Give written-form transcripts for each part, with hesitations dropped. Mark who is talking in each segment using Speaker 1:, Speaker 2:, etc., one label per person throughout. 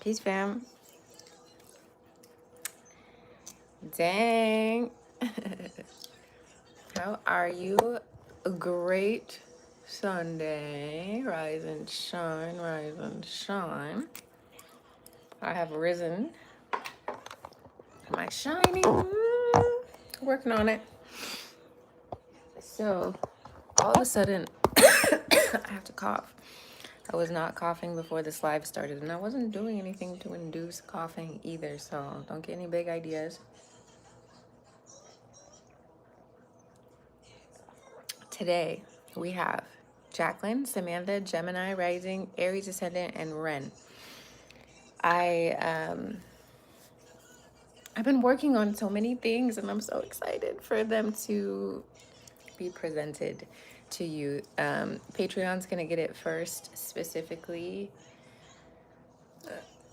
Speaker 1: Peace, fam. Dang. How are you? A great Sunday. Rise and shine, rise and shine. I have risen. Am I shining? Working on it. So, all of a sudden, I have to cough. I was not coughing before this live started, and I wasn't doing anything to induce coughing either, so don't get any big ideas. Today, we have Jacqueline, Samantha, Gemini, Rising, Aries Ascendant, and Ren. I've been working on so many things, and I'm so excited for them to be presented to you. Patreon's gonna get it first, specifically.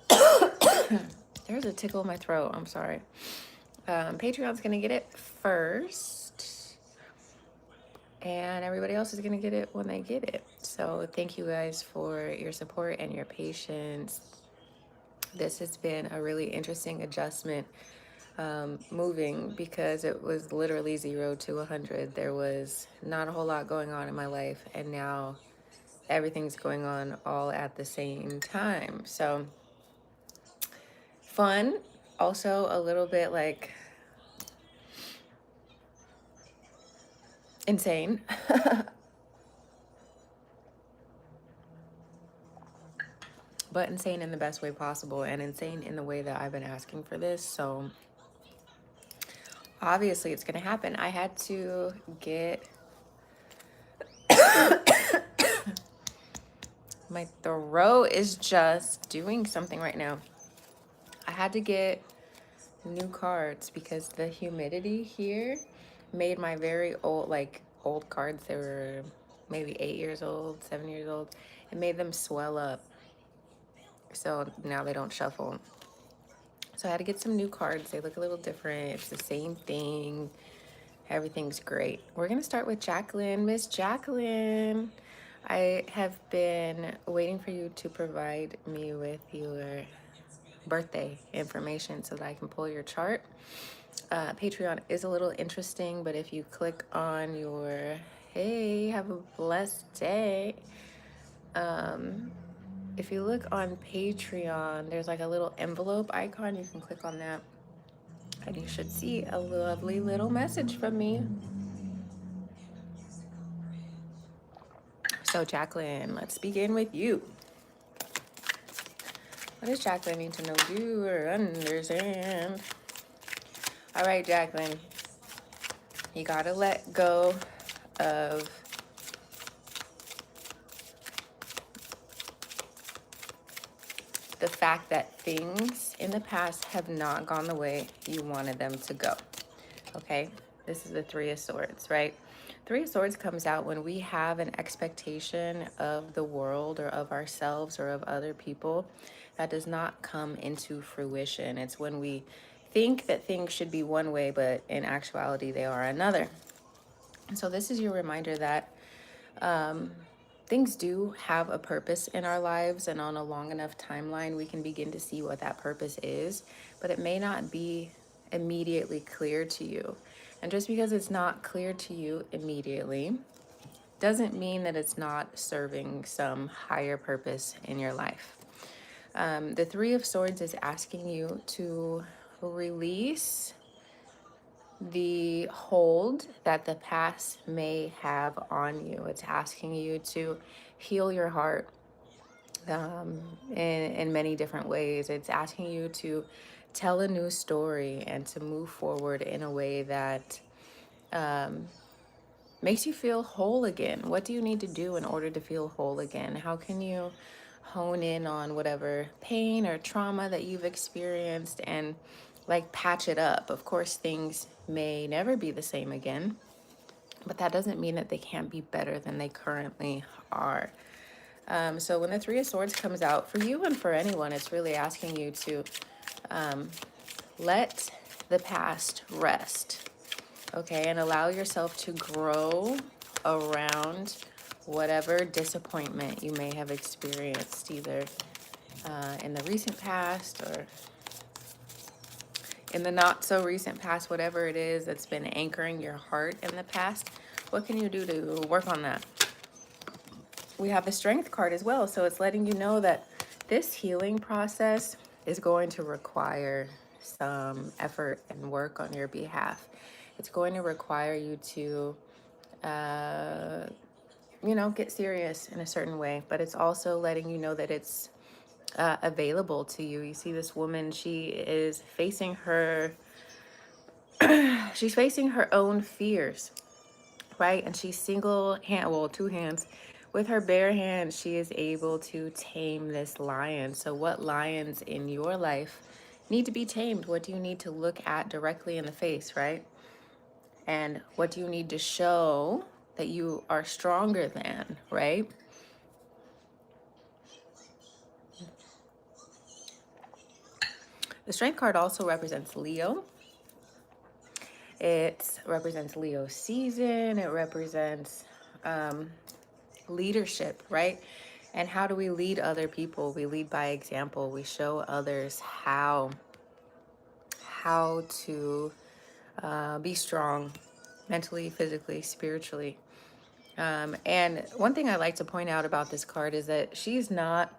Speaker 1: There's a tickle in my throat. I'm sorry. Patreon's gonna get it first, and everybody else is gonna get it when they get it. So thank you guys for your support and your patience. This has been a really interesting adjustment, moving, because it was literally 0 to 100. There was not a whole lot going on in my life, and now everything's going on all at the same time. So fun, also a little bit like insane. But insane in the best way possible, and insane in the way that I've been asking for this. So obviously it's gonna happen. I had to get my throat is just doing something right now. I had to get new cards because the humidity here made my very old cards, they were maybe 8 years old, 7 years old, it made them swell up. So now they don't shuffle. So I had to get some new cards. They look a little different. It's the same thing. Everything's great. We're gonna start with Jacqueline. Miss Jacqueline, I have been waiting for you to provide me with your birthday information so that I can pull your chart. Patreon is a little interesting, but if you click on your, hey, have a blessed day. If you look on Patreon, there's like a little envelope icon. You can click on that, and you should see a lovely little message from me. So, Jacqueline, let's begin with you. What does Jacqueline need to know, do, or understand? All right, Jacqueline, you gotta let go of the fact that things in the past have not gone the way you wanted them to go. Okay, this is the Three of Swords, right? Three of Swords comes out when we have an expectation of the world or of ourselves or of other people that does not come into fruition. It's when we think that things should be one way, but in actuality, they are another. And so this is your reminder that things do have a purpose in our lives, and on a long enough timeline, we can begin to see what that purpose is, but it may not be immediately clear to you. And just because it's not clear to you immediately doesn't mean that it's not serving some higher purpose in your life. The Three of Swords is asking you to release the hold that the past may have on you. It's asking you to heal your heart in many different ways. It's asking you to tell a new story and to move forward in a way that makes you feel whole again. What do you need to do in order to feel whole again? How can you hone in on whatever pain or trauma that you've experienced and like patch it up? Of course, things may never be the same again, but that doesn't mean that they can't be better than they currently are. So when the Three of Swords comes out, for you and for anyone, it's really asking you to let the past rest, okay, and allow yourself to grow around whatever disappointment you may have experienced, either in the recent past or in the not so recent past, whatever it is that's been anchoring your heart in the past. What can you do to work on that? We have the Strength card as well. So it's letting you know that this healing process is going to require some effort and work on your behalf. It's going to require you to, get serious in a certain way, but it's also letting you know that it's available to you. You see this woman, she is facing her, she's facing her own fears, right? And she's two hands. With her bare hands, she is able to tame this lion. So what lions in your life need to be tamed? What do you need to look at directly in the face, right? And what do you need to show that you are stronger than, right? The Strength card also represents Leo. It represents Leo season. It represents leadership, right? And how do we lead other people? We lead by example. We show others how to be strong mentally, physically, spiritually. And one thing I like to point out about this card is that she's not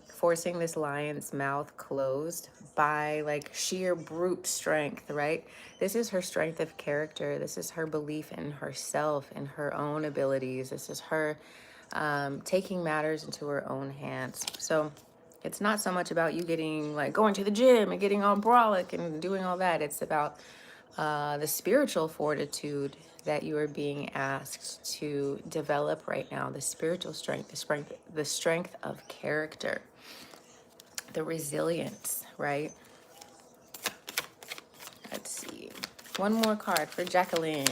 Speaker 1: forcing this lion's mouth closed by like sheer brute strength, right? This is her strength of character. This is her belief in herself and her own abilities. This is her taking matters into her own hands. So it's not so much about you getting like going to the gym and getting all brolic and doing all that. It's about the spiritual fortitude that you are being asked to develop right now, the spiritual strength, the strength of character, the resilience, right? Let's see. One more card for Jacqueline.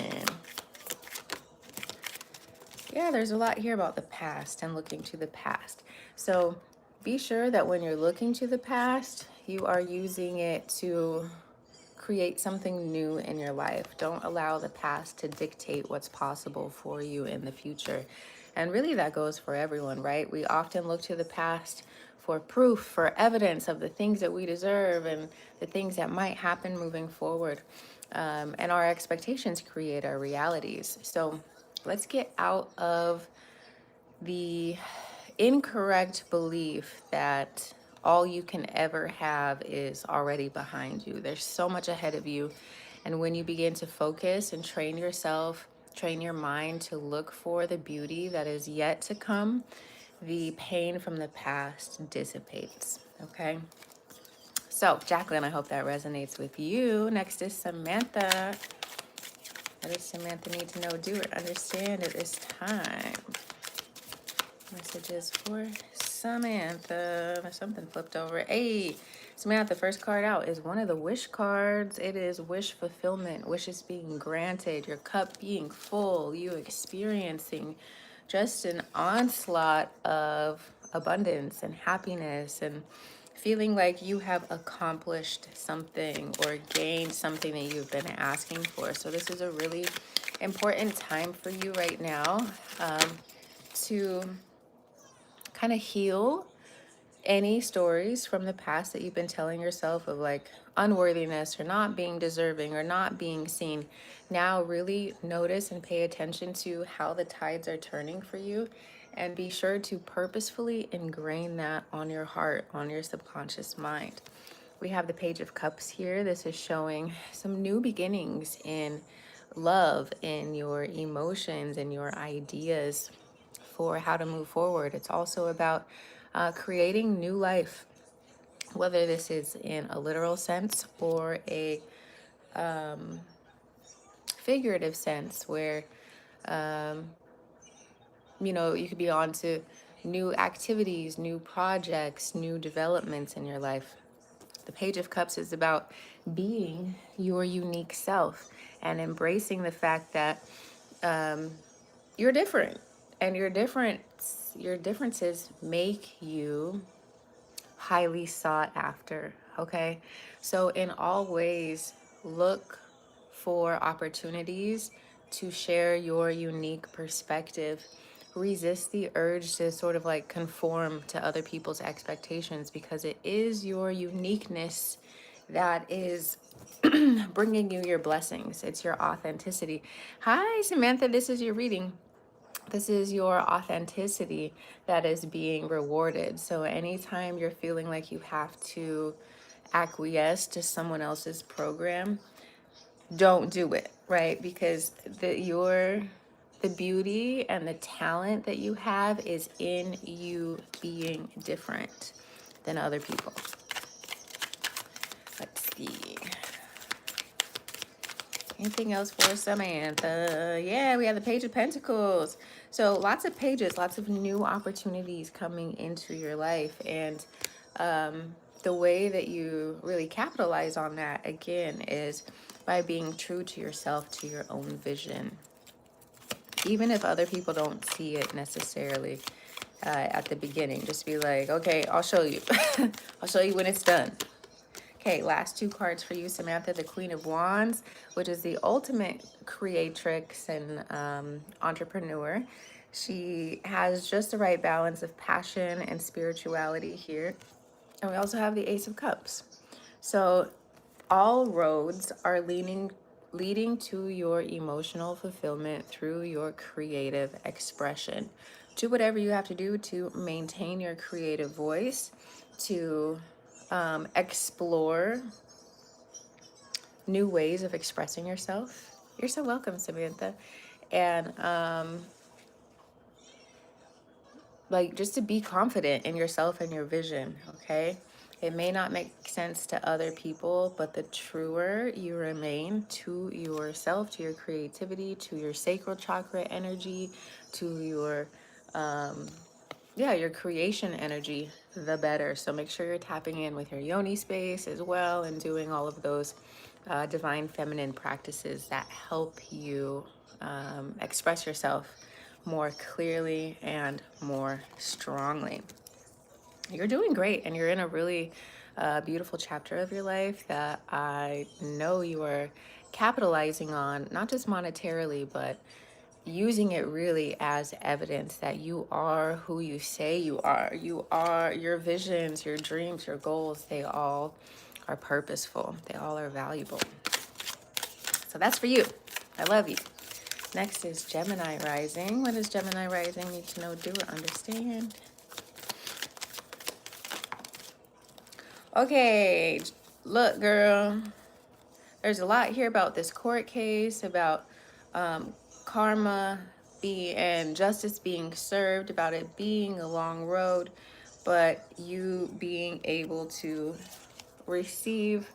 Speaker 1: Yeah, there's a lot here about the past and looking to the past. So be sure that when you're looking to the past, you are using it to create something new in your life. Don't allow the past to dictate what's possible for you in the future. And really that goes for everyone, right? We often look to the past for proof, for evidence of the things that we deserve and the things that might happen moving forward. And our expectations create our realities. So let's get out of the incorrect belief that all you can ever have is already behind you. There's so much ahead of you. And when you begin to focus and train yourself, train your mind to look for the beauty that is yet to come, the pain from the past dissipates. Okay? So, Jacqueline, I hope that resonates with you. Next is Samantha. What does Samantha need to know, do, or understand at this time? Messages for Samantha. Something flipped over. Hey, Samantha, first card out is one of the wish cards. It is wish fulfillment, wishes being granted, your cup being full, you experiencing just an onslaught of abundance and happiness and feeling like you have accomplished something or gained something that you've been asking for. So this is a really important time for you right now to kind of heal any stories from the past that you've been telling yourself of like unworthiness or not being deserving or not being seen. Now really notice and pay attention to how the tides are turning for you, and be sure to purposefully ingrain that on your heart, on your subconscious mind. We have the Page of Cups here. This is showing some new beginnings in love, in your emotions, and your ideas for how to move forward. It's also about creating new life, whether this is in a literal sense or a figurative sense where, you could be on to new activities, new projects, new developments in your life. The Page of Cups is about being your unique self and embracing the fact that you're different, and your differences make you highly sought after. Okay, so in all ways, look for opportunities to share your unique perspective. resist the urge to sort of like conform to other people's expectations, because it is your uniqueness that is bringing you your blessings. It's your authenticity. Hi, Samantha. This is your reading. This is your authenticity that is being rewarded. So anytime you're feeling like you have to acquiesce to someone else's program, don't do it, right? Because the beauty and the talent that you have is in you being different than other people. Let's see. Anything else for Samantha? Yeah, we have the Page of Pentacles. So lots of pages, lots of new opportunities coming into your life. And the way that you really capitalize on that, again, is by being true to yourself, to your own vision. Even if other people don't see it necessarily at the beginning, just be like, okay, I'll show you. I'll show you when it's done. Okay, last two cards for you, Samantha. The Queen of Wands, which is the ultimate creatrix and entrepreneur. She has just the right balance of passion and spirituality here. And we also have the Ace of Cups. So all roads are leading to your emotional fulfillment through your creative expression. Do whatever you have to do to maintain your creative voice, to explore new ways of expressing yourself. You're so welcome, Samantha. And like, just to be confident in yourself and your vision, okay? It may not make sense to other people, but the truer you remain to yourself, to your creativity, to your sacral chakra energy, to your your creation energy, the better. So make sure you're tapping in with your Yoni space as well, and doing all of those divine feminine practices that help you express yourself more clearly and more strongly. You're doing great, and you're in a really beautiful chapter of your life that I know you are capitalizing on, not just monetarily, but using it really as evidence that you are who you say you are. You are, your visions, your dreams, your goals, they all are purposeful. They all are valuable. So that's for you. I love you. Next is Gemini rising. What does Gemini rising need to know, do, or understand? Okay, look, girl. There's a lot here about this court case, about karma and justice being served, about it being a long road, but you being able to receive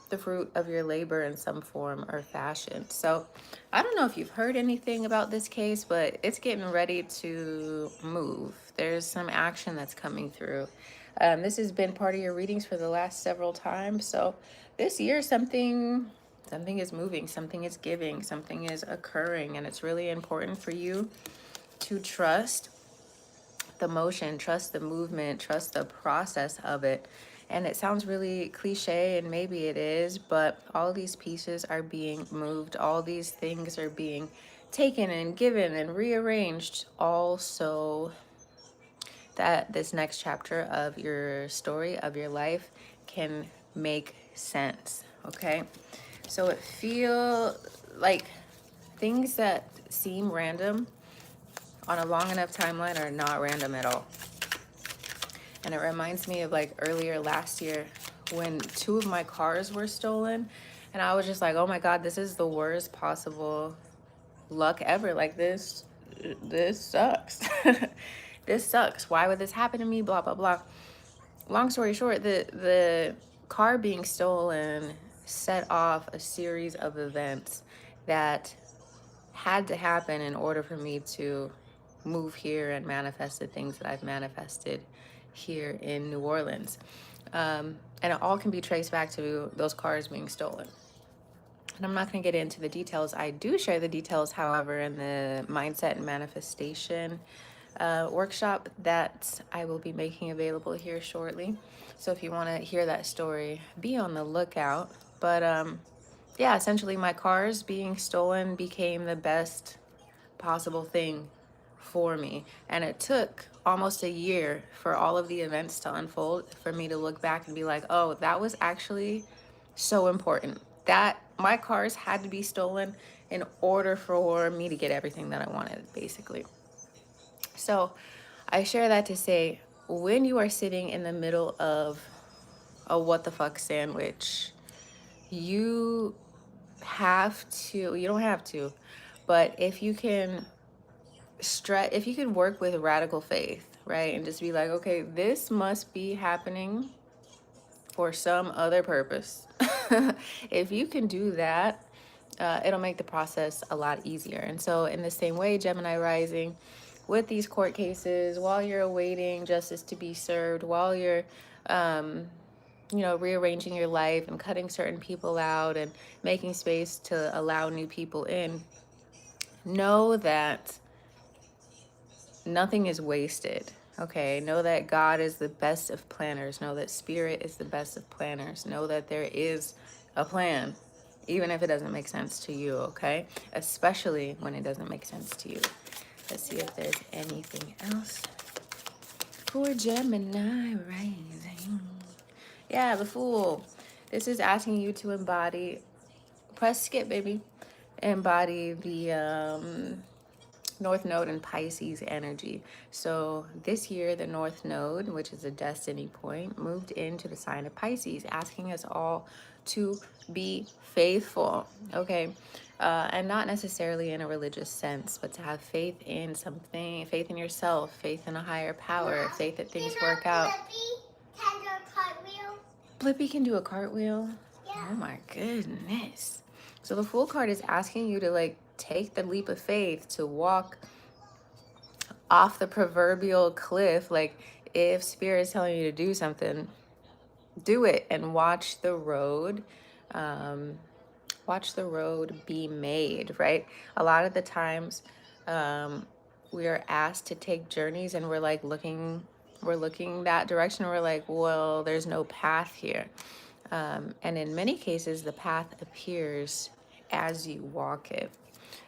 Speaker 1: the fruit of your labor in some form or fashion. So I don't know if you've heard anything about this case, but it's getting ready to move. There's some action that's coming through. This has been part of your readings for the last several times. So this year, something is moving, something is giving, something is occurring, and it's really important for you to trust the motion, trust the movement, trust the process of it. And it sounds really cliche, and maybe it is, but all these pieces are being moved. All these things are being taken and given and rearranged, all so that this next chapter of your story, of your life, can make sense, okay? So it feel like things that seem random on a long enough timeline are not random at all. And it reminds me of like earlier last year when 2 of my cars were stolen, and I was just like, oh my God, this is the worst possible luck ever. Like this sucks. This sucks. Why would this happen to me? Blah, blah, blah. Long story short, the car being stolen set off a series of events that had to happen in order for me to move here and manifest the things that I've manifested here in New Orleans. And it all can be traced back to those cars being stolen. And I'm not going to get into the details. I do share the details, however, in the mindset and manifestation workshop that I will be making available here shortly. So if you want to hear that story, be on the lookout. But yeah, essentially my cars being stolen became the best possible thing for me. And it took almost a year for all of the events to unfold for me to look back and be like, oh, that was actually so important. That my cars had to be stolen in order for me to get everything that I wanted, basically. So I share that to say, when you are sitting in the middle of a what the fuck sandwich, you you don't have to, but if you can if you can work with radical faith, right? And just be like, okay, this must be happening for some other purpose. If you can do that, it'll make the process a lot easier. And so in the same way, Gemini rising, with these court cases, while you're awaiting justice to be served, while you're rearranging your life and cutting certain people out and making space to allow new people in, know that nothing is wasted. Okay, know that God is the best of planners. Know that Spirit is the best of planners. Know that there is a plan, even if it doesn't make sense to you, okay? Especially when it doesn't make sense to you. Let's see if there's anything else for Gemini rising. Yeah, the Fool. This is asking you to embody, press skip, baby. Embody the North Node and Pisces energy. So this year, the North Node, which is a destiny point, moved into the sign of Pisces, asking us all to be faithful, okay? And not necessarily in a religious sense, but to have faith in something, faith in yourself, faith in a higher power, faith that things work out. Can do a cartwheel? Blippi can do a cartwheel? Yeah. Oh my goodness. So the Fool card is asking you to like take the leap of faith to walk off the proverbial cliff. Like if Spirit is telling you to do something, do it and watch the road. Watch the road be made, right? A lot of the times we are asked to take journeys and we're looking that direction. We're like, well, there's no path here. And in many cases, the path appears as you walk it.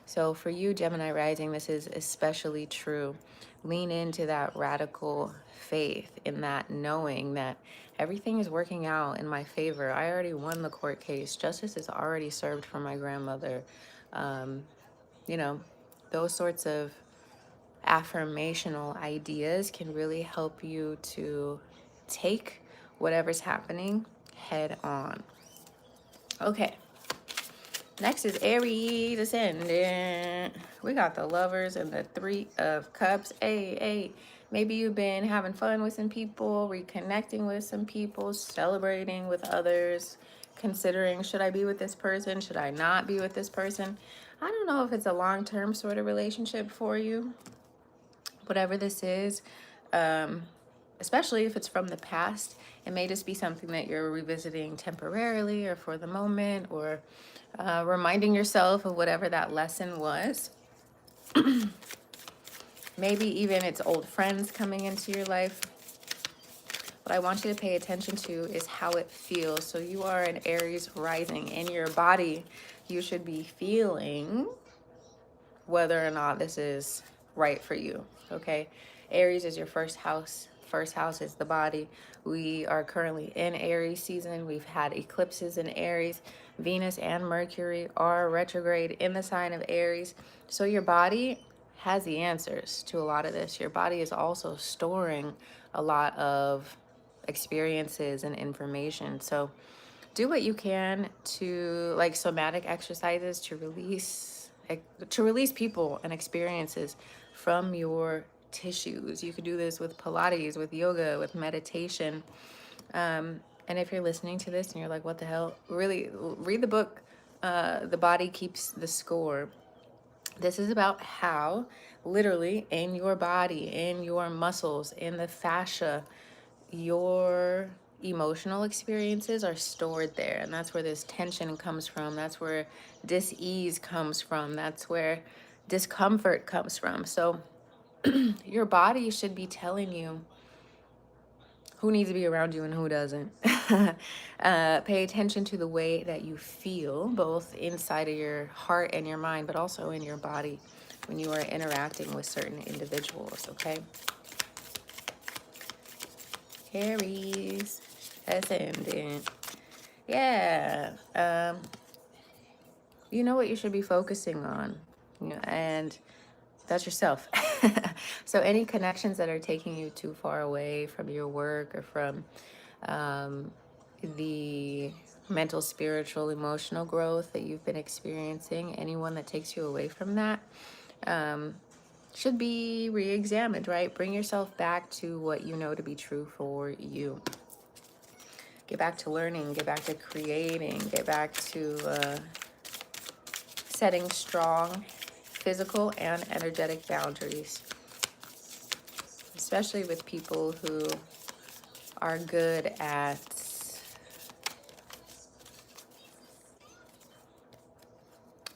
Speaker 1: So for you, Gemini rising, this is especially true. Lean into that radical faith, in that knowing that everything is working out in my favor. I already won the court case. Justice is already served for my grandmother. You know, those sorts of affirmational ideas can really help you to take whatever's happening head on. Okay. Next is Aries ascendant. We got the Lovers and the Three of Cups. Hey, maybe you've been having fun with some people, reconnecting with some people, celebrating with others, considering, should I be with this person? Should I not be with this person? I don't know if it's a long-term sort of relationship for you. Whatever this is, especially if it's from the past, it may just be something that you're revisiting temporarily or for the moment, or reminding yourself of whatever that lesson was. Maybe even it's old friends coming into your life. What I want you to pay attention to is how it feels. So you are an Aries rising. In your body, you should be feeling whether or not this is right for you, okay? Aries is your first house. First house is the body. We are currently in Aries season. We've had eclipses in Aries. Venus and Mercury are retrograde in the sign of Aries. So your body has the answers to a lot of this. Your body is also storing a lot of experiences and information. So do what you can to, like, somatic exercises to release people and experiences from your tissues. You could do this with Pilates, with yoga, with meditation. And if you're listening to this and you're like, what the hell? Really read the book, The Body Keeps the Score. This is about how literally in your body, in your muscles, in the fascia, your emotional experiences are stored there. And that's where this tension comes from. That's where dis-ease comes from. That's where discomfort comes from. So your body should be telling you who needs to be around you and who doesn't. Pay attention to the way that you feel, both inside of your heart and your mind, but also in your body. when you are interacting with certain individuals, okay? Aries, ascendant. Yeah. You know what you should be focusing on, and that's yourself. So any connections that are taking you too far away from your work or from the mental, spiritual, emotional growth that you've been experiencing, anyone that takes you away from that, should be re-examined, right? Bring yourself back to what you know to be true for you. Get back to learning, get back to creating, get back to setting strong physical and energetic boundaries, especially with people who are good at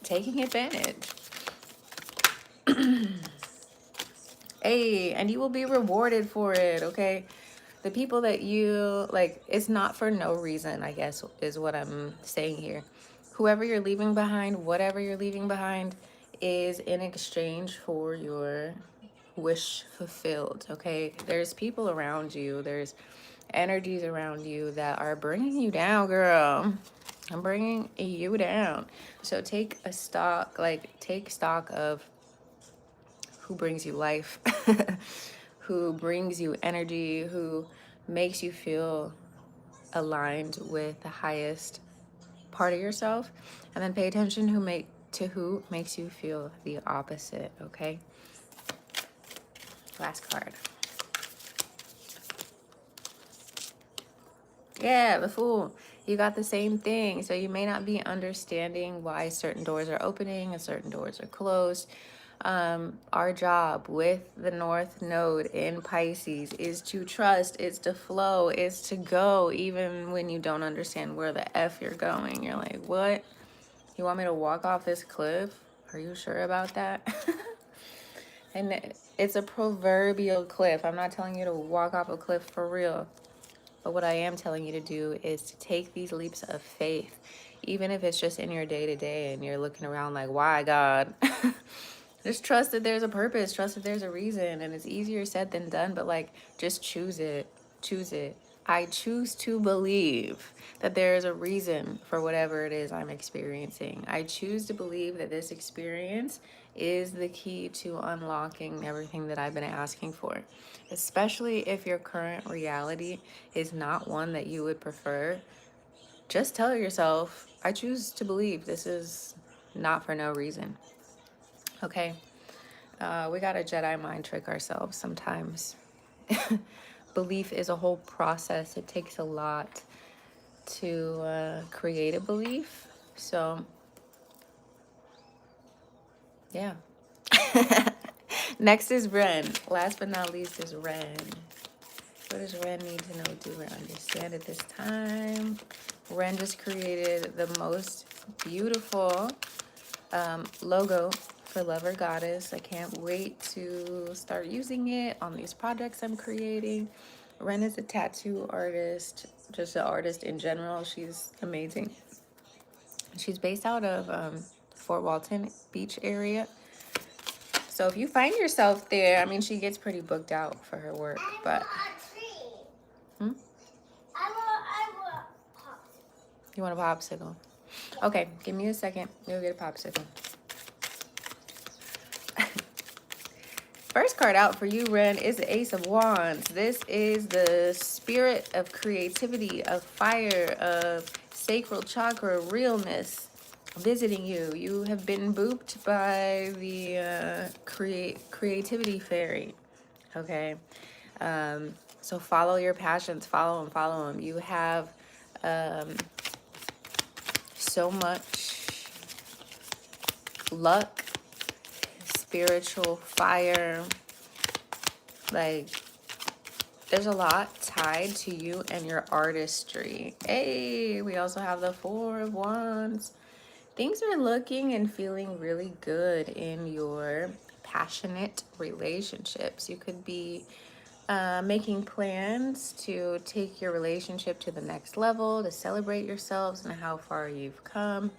Speaker 1: taking advantage. Hey, and you will be rewarded for it, okay? The people that you like, it's not for no reason, I guess, is what I'm saying here. Whoever you're leaving behind, whatever you're leaving behind, is in exchange for your wish fulfilled, okay? There's people around you, there's energies around you that are bringing you down, girl. I'm bringing you down. So take stock of who brings you life, who brings you energy, who makes you feel aligned with the highest part of yourself, and then pay attention to who makes you feel the opposite, okay? Last card. Yeah, the Fool. You got the same thing. So you may not be understanding why certain doors are opening and certain doors are closed. Our job with the North Node in Pisces is to trust, is to flow, is to go, even when you don't understand where the F you're going. You're like, what? You want me to walk off this cliff? Are you sure about that? And it's a proverbial cliff. I'm not telling you to walk off a cliff for real. But what I am telling you to do is to take these leaps of faith, even if it's just in your day-to-day and you're looking around like, why, God? Just trust that there's a purpose, trust that there's a reason, and it's easier said than done, but like, just choose it, choose it. I choose to believe that there is a reason for whatever it is I'm experiencing. I choose to believe that this experience is the key to unlocking everything that I've been asking for, especially if your current reality is not one that you would prefer. Just tell yourself, I choose to believe this is not for no reason. Okay, we gotta Jedi mind trick ourselves sometimes. Belief is a whole process. It takes a lot to create a belief. So, yeah. Next is Ren. Last but not least is Ren. What does Ren need to know, do, or understand at this time? Ren just created the most beautiful logo for Lover Goddess. I can't wait to start using it on these projects I'm creating. Ren is a tattoo artist, just an artist in general. She's amazing. She's based out of Fort Walton Beach area. So if you find yourself there, I mean, she gets pretty booked out for her work, but... Hmm? You want a popsicle? Okay, give me a second. You'll get a popsicle. First card out for you, Ren, is the Ace of Wands. This is the spirit of creativity, of fire, of sacral chakra, realness visiting you. You have been booped by the creativity fairy, okay? So follow your passions, follow them. You have so much luck, spiritual fire, like there's a lot tied to you and your artistry. Hey, we also have the Four of Wands. Things are looking and feeling really good in your passionate relationships. You could be making plans to take your relationship to the next level, to celebrate yourselves and how far you've come.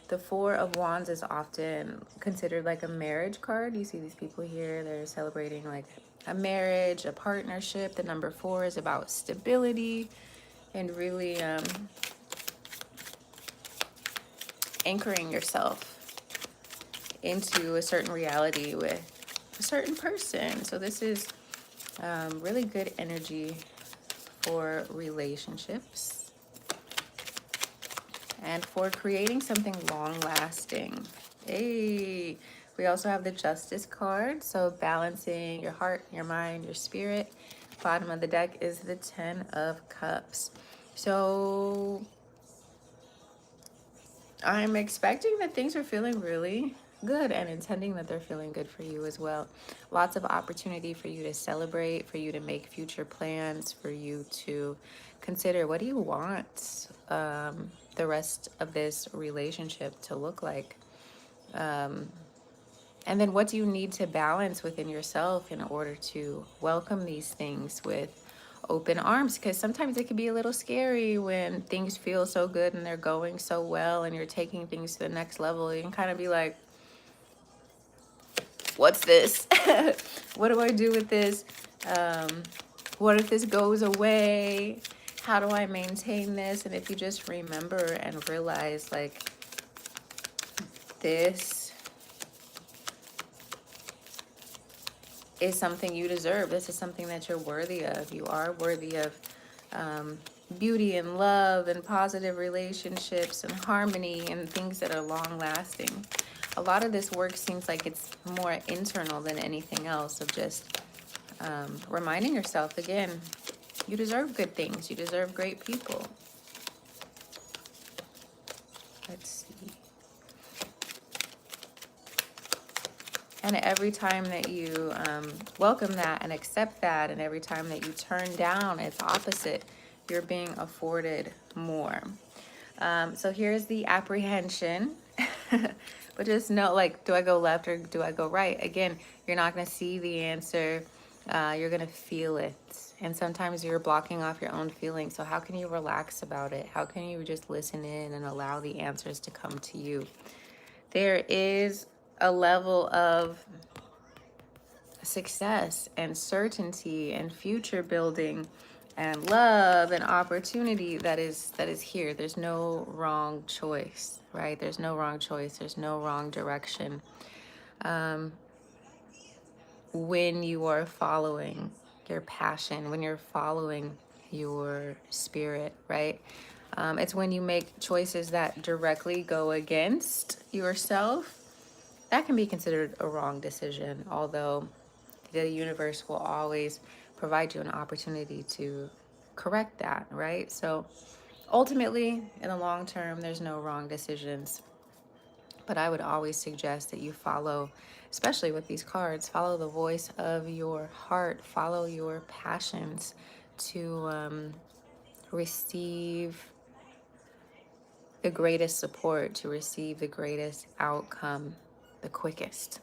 Speaker 1: The Four of Wands is often considered like a marriage card. You see these people here, they're celebrating like a marriage, a partnership. The number 4 is about stability and really anchoring yourself into a certain reality with a certain person. So this is really good energy for relationships and for creating something long lasting. Hey, we also have the Justice card. So balancing your heart, your mind, your spirit. Bottom of the deck is the 10 of Cups. So I'm expecting that things are feeling really good and intending that they're feeling good for you as well. Lots of opportunity for you to celebrate, for you to make future plans, for you to consider what do you want the rest of this relationship to look like. And then what do you need to balance within yourself in order to welcome these things with open arms? Because sometimes it can be a little scary when things feel so good and they're going so well and you're taking things to the next level. You can kind of be like, what's this? What do I do with this? What if this goes away? How do I maintain this? And if you just remember and realize like this is something you deserve. This is something that you're worthy of. You are worthy of beauty and love and positive relationships and harmony and things that are long lasting. A lot of this work seems like it's more internal than anything else, of just reminding yourself again, you deserve good things. You deserve great people. Let's see. And every time that you welcome that and accept that, and every time that you turn down its opposite, you're being afforded more. So here's the apprehension. But just know, like, do I go left or do I go right? Again, you're not going to see the answer. You're going to feel it. And sometimes you're blocking off your own feelings. So how can you relax about it? How can you just listen in and allow the answers to come to you? There is a level of success and certainty and future building and love and opportunity that is here. There's no wrong choice, right? There's no wrong choice. There's no wrong direction when you are following your passion, when you're following your spirit, right? It's when you make choices that directly go against yourself that can be considered a wrong decision, although the universe will always provide you an opportunity to correct that, right? So ultimately, in the long term, there's no wrong decisions. But I would always suggest that you follow, especially with these cards, follow the voice of your heart, follow your passions to receive the greatest support, to receive the greatest outcome the quickest.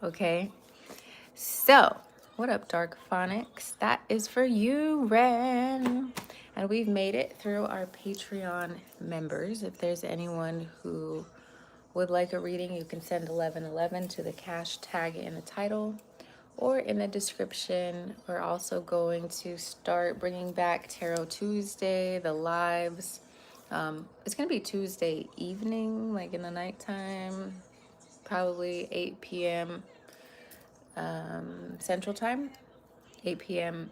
Speaker 1: Okay? So, what up, Dark Phonics? That is for you, Ren. And we've made it through our Patreon members. If there's anyone who would like a reading, you can send 1111 to the cash tag in the title or in the description. We're also going to start bringing back Tarot Tuesday, the lives. It's going to be Tuesday evening, like in the nighttime, probably 8 p.m. Central Time, 8 p.m.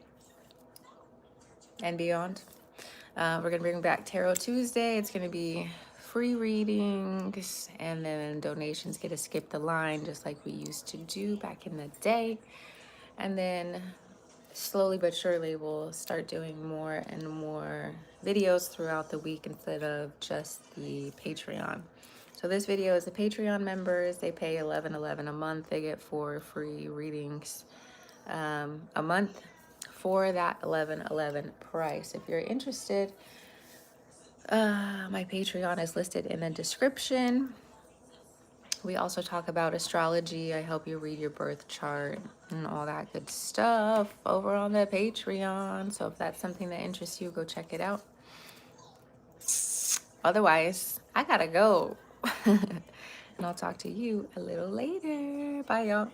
Speaker 1: and beyond. We're going to bring back Tarot Tuesday. It's going to be free readings, and then donations get to skip the line just like we used to do back in the day. And then slowly but surely we'll start doing more and more videos throughout the week instead of just the Patreon. So this video is the Patreon members. They pay $11.11 a month. They get 4 free readings a month for that $11.11 price. If you're interested, my Patreon is listed in the description. We also talk about astrology. I help you read your birth chart and all that good stuff over on the Patreon. So if that's something that interests you, go check it out. Otherwise, I gotta go. And I'll talk to you a little later. Bye, y'all.